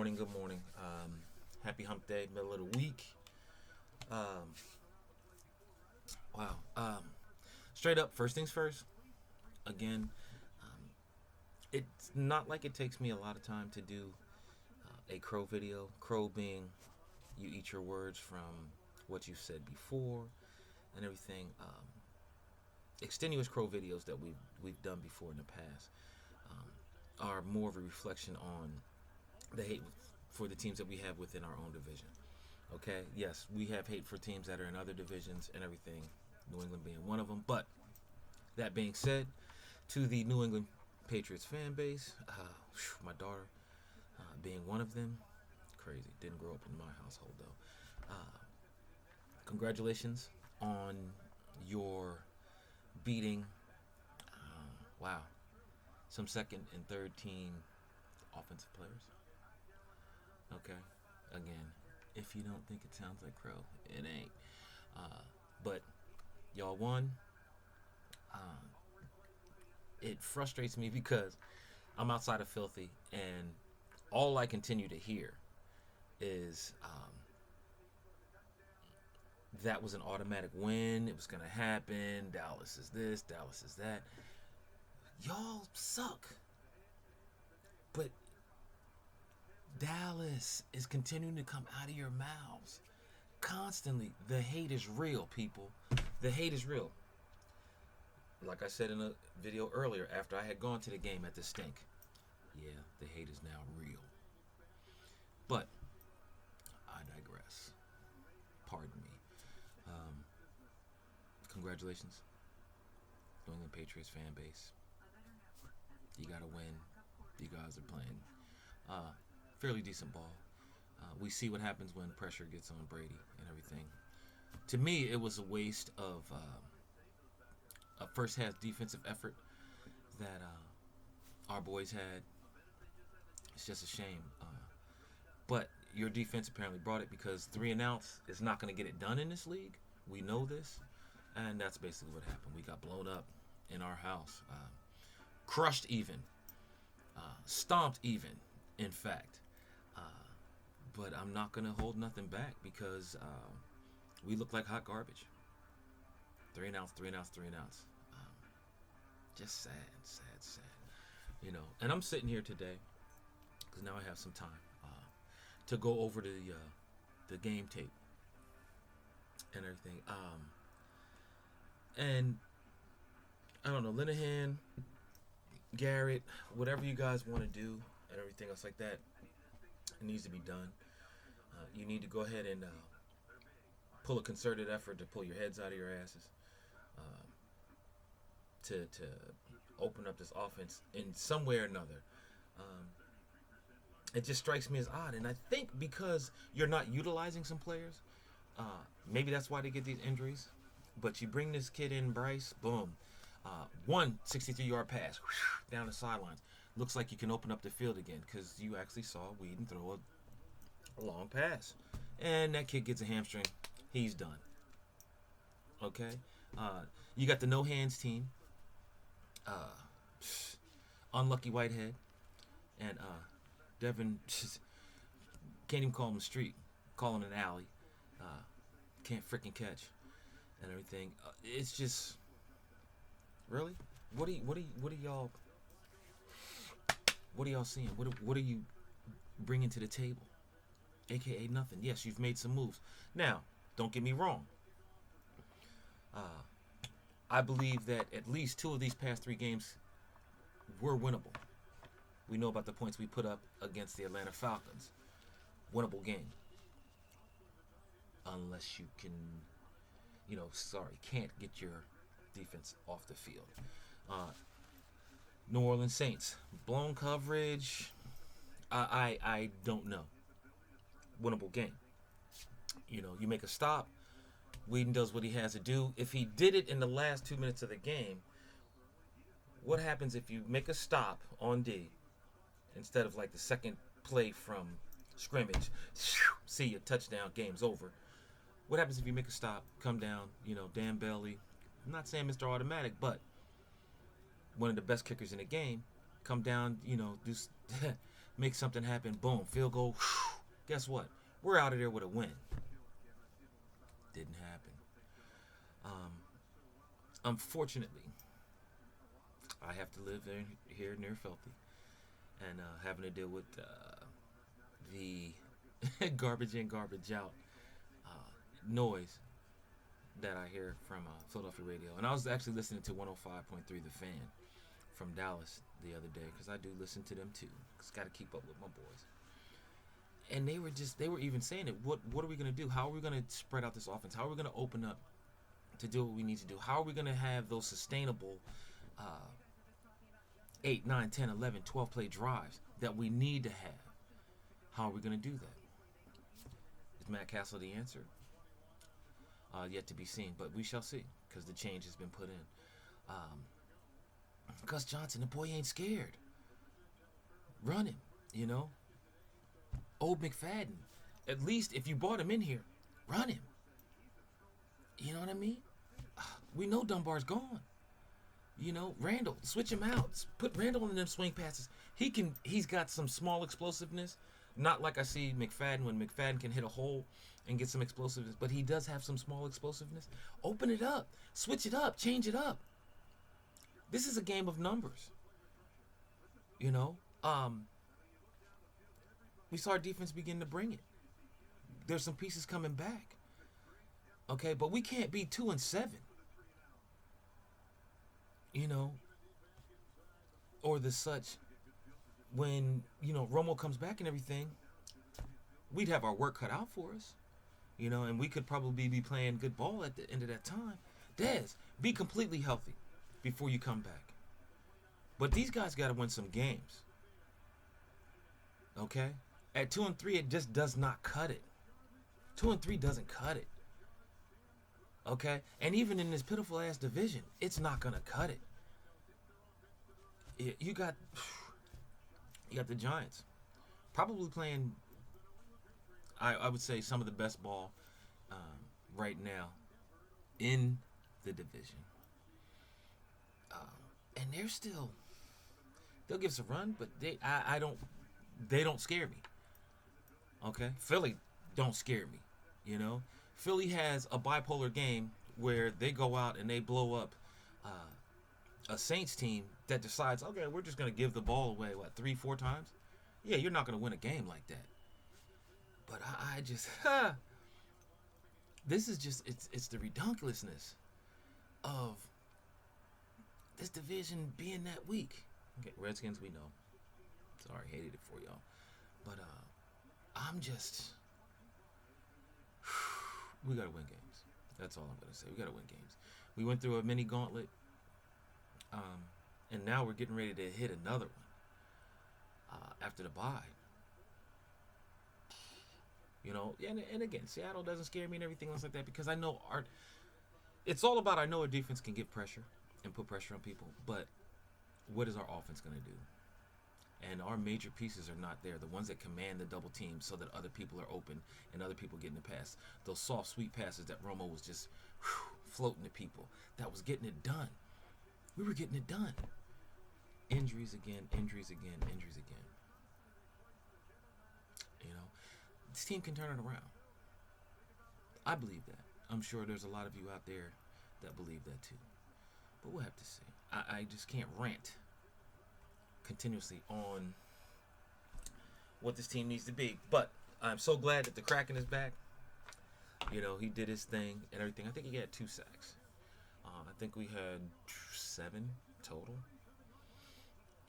morning. Good morning. Happy Hump Day, middle of the week. Um, wow. Straight up, first things first. Again, it's not like it takes me a lot of time to do a crow video. Crow being you eat your words from what you said before and everything. Extenuous crow videos that we've done before in the past are more of a reflection on the hate for the teams that we have within our own division. Okay, yes, we have hate for teams that are in other divisions and everything, New England being one of them. But that being said, to the New England Patriots fan base, my daughter being one of them, crazy. Didn't grow up in my household though. Congratulations on your beating, wow, some second and third team offensive players. Okay, again, if you don't think it sounds like Crow, it ain't. But y'all won. Uh, it frustrates me because I'm outside of Filthy, and all I continue to hear is that was an automatic win. It was going to happen. Dallas is this, Dallas is that. Y'all suck. But Dallas is continuing to come out of your mouths constantly. The hate is real, people. The hate is real. Like I said in a video earlier, after I had gone to the game at the Stink, yeah, the hate is now real. But I digress. Pardon me. Congratulations, New England Patriots fan base. You got to win. You guys are playing fairly decent ball. We see what happens when pressure gets on Brady and everything. To me, it was a waste of a first half defensive effort that our boys had. It's just a shame. But your defense apparently brought it because 3-and-outs is not going to get it done in this league. We know this. And that's basically what happened. We got blown up in our house. Crushed even. Stomped even, in fact. But I'm not going to hold nothing back because we look like hot garbage. 3-and-outs, 3-and-outs, 3-and-outs. Just sad. And I'm sitting here today because now I have some time to go over the game tape and everything. And I don't know, Linehan, Garrett, whatever you guys want to do and everything else like that, it needs to be done. You need to go ahead and pull a concerted effort to pull your heads out of your asses to open up this offense in some way or another. It just strikes me as odd, and I think because you're not utilizing some players, maybe that's why they get these injuries. But you bring this kid in, Bryce, boom. 63-yard pass down the sidelines. Looks like you can open up the field again because you actually saw Whedon throw a long pass. And that kid gets a hamstring. He's done. Okay? You got the no-hands team. Unlucky Whitehead. And Devin can't even call him a street. Call him an alley. Can't freaking catch. And everything. It's just really. What are y'all seeing? What are you bringing to the table? AKA nothing. Yes, you've made some moves. Now, don't get me wrong. I believe that at least 2 of these past 3 games were winnable. We know about the points we put up against the Atlanta Falcons. Winnable game. Unless you can, can't get your defense off the field. New Orleans Saints, blown coverage. I don't know. Winnable game. You make a stop. Whedon does what he has to do. If he did it in the last 2 minutes of the game, what happens if you make a stop on D instead of like the second play from scrimmage? See you, touchdown, game's over. What happens if you make a stop, come down, Dan Bailey, I'm not saying Mr. Automatic, but one of the best kickers in the game, come down, do make something happen. Boom, field goal. Whew. Guess what? We're out of there with a win. Didn't happen. Unfortunately, I have to live here near Felty, and having to deal with the garbage in, garbage out noise that I hear from Philadelphia radio. And I was actually listening to 105.3 The Fan from Dallas the other day, because I do listen to them too. Cause got to keep up with my boys. And they were even saying it. What are we going to do? How are we going to spread out this offense? How are we going to open up to do what we need to do? How are we going to have those sustainable 8, 9, 10, 11, 12 play drives that we need to have? How are we going to do that? Is Matt Castle the answer? Yet to be seen, but we shall see, because the change has been put in. Gus Johnson, the boy ain't scared. Run him, you know. Old McFadden, at least if you brought him in here, run him. You know what I mean? We know Dunbar's gone. You know, Randall, switch him out. Put Randall in them swing passes. He's got some small explosiveness. Not like I see McFadden, when McFadden can hit a hole and get some explosiveness, but he does have some small explosiveness. Open it up. Switch it up. Change it up. This is a game of numbers. You know? We saw our defense begin to bring it. There's some pieces coming back. Okay, but we can't be 2-7. You know? Or the such. When, you know, Romo comes back and everything, we'd have our work cut out for us. You know, and we could probably be playing good ball at the end of that time. Dez, be completely healthy before you come back. But these guys got to win some games. Okay? At 2-3, it just does not cut it. 2-3 doesn't cut it. Okay? And even in this pitiful ass division, it's not going to cut it. You got the Giants probably playing, I would say, some of the best ball right now in the division. And they'll give us a run, but they don't scare me. Okay? Philly don't scare me, you know? Philly has a bipolar game where they go out and they blow up a Saints team that decides, okay, we're just going to give the ball away, 3-4 times? Yeah, you're not going to win a game like that. But I just, this is just, it's the redunculousness of this division being that weak. Okay, Redskins, we know. Sorry, hated it for y'all. But I'm just, we got to win games. That's all I'm going to say. We got to win games. We went through a mini gauntlet. And now we're getting ready to hit another one after the bye. You know, and again, Seattle doesn't scare me and everything else like that, because I know it's all about, I know our defense can get pressure and put pressure on people, but what is our offense going to do? And our major pieces are not there. The ones that command the double team so that other people are open and other people getting the pass. Those soft, sweet passes that Romo was just floating to people. That was getting it done. We were getting it done. Injuries again, injuries again, injuries again. You know, this team can turn it around. I believe that. I'm sure there's a lot of you out there that believe that too. But we'll have to see. I just can't rant continuously on what this team needs to be. But I'm so glad that the Kraken is back. You know, he did his thing and everything. I think he had 2 sacks. I think we had 7 total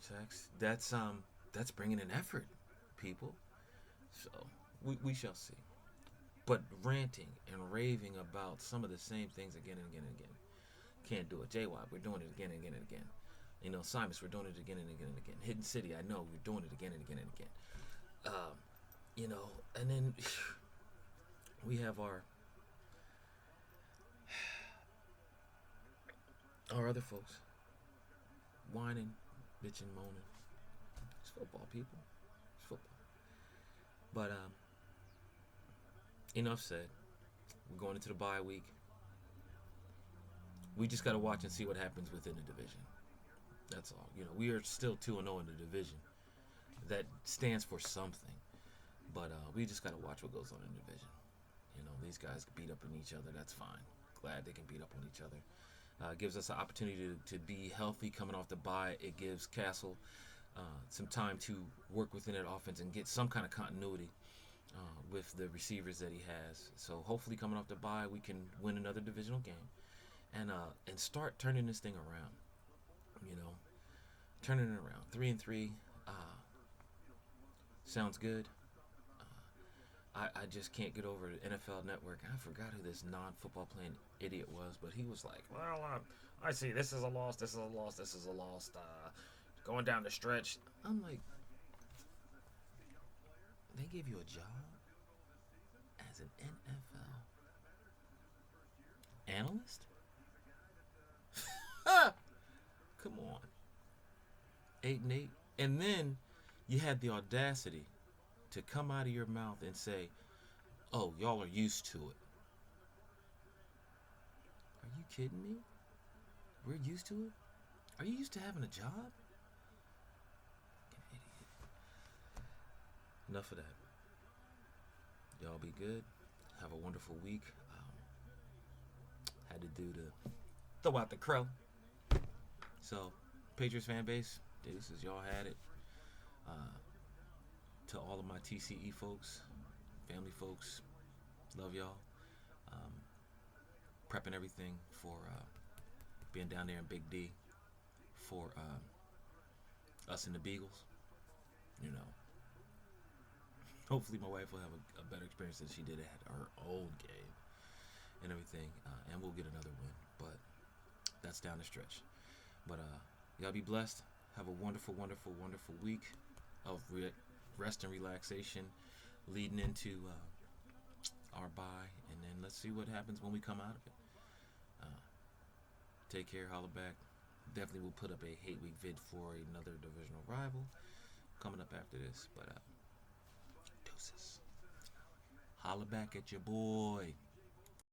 sacks. That's bringing an effort, people. So we shall see. But ranting and raving about some of the same things again and again and again, can't do it. JWAB, we're doing it again and again and again. You know, Simus, we're doing it again and again and again. Hidden City, I know, we're doing it again and again and again. You know, and then we have our other folks whining, bitching, moaning. It's football, people. It's football. But enough said. We're going into the bye week. We just got to watch and see what happens within the division. That's all. You know, we are still 2-0 in the division. that stands for something. But we just gotta watch what goes on in the division. These guys beat up on each other. That's fine. Glad they can beat up on each other. It gives us an opportunity to be healthy coming off the bye. It gives Castle some time to work within that offense and get some kind of continuity with the receivers that he has. So hopefully coming off the bye, we can win another divisional game and start turning this thing around. Turning it around. 3-3 sounds good. I just can't get over the NFL Network. I forgot who this non-football playing idiot was, but he was like, well, I see this is a loss, this is a loss, this is a loss. Going down the stretch. I'm like, they gave you a job as an NFL analyst? Come on. 8-8. And then you had the audacity to come out of your mouth and say, oh, y'all are used to it. Are you kidding me? We're used to it? Are you used to having a job? Idiot. Enough of that. Y'all be good. Have a wonderful week. Had to do the throw out the crow. So, Patriots fan base, deuces, y'all had it. To all of my TCE folks, family folks, love y'all. Prepping everything for being down there in Big D for us and the Beagles. Hopefully my wife will have a better experience than she did at her old game and everything, and we'll get another win. But that's down the stretch. But y'all be blessed. Have a wonderful, wonderful, wonderful week of rest and relaxation leading into our bye, and then let's see what happens when we come out of it. Take care, holla back. Definitely will put up a hate week vid for another divisional rival coming up after this, but deuces. Holla back at your boy.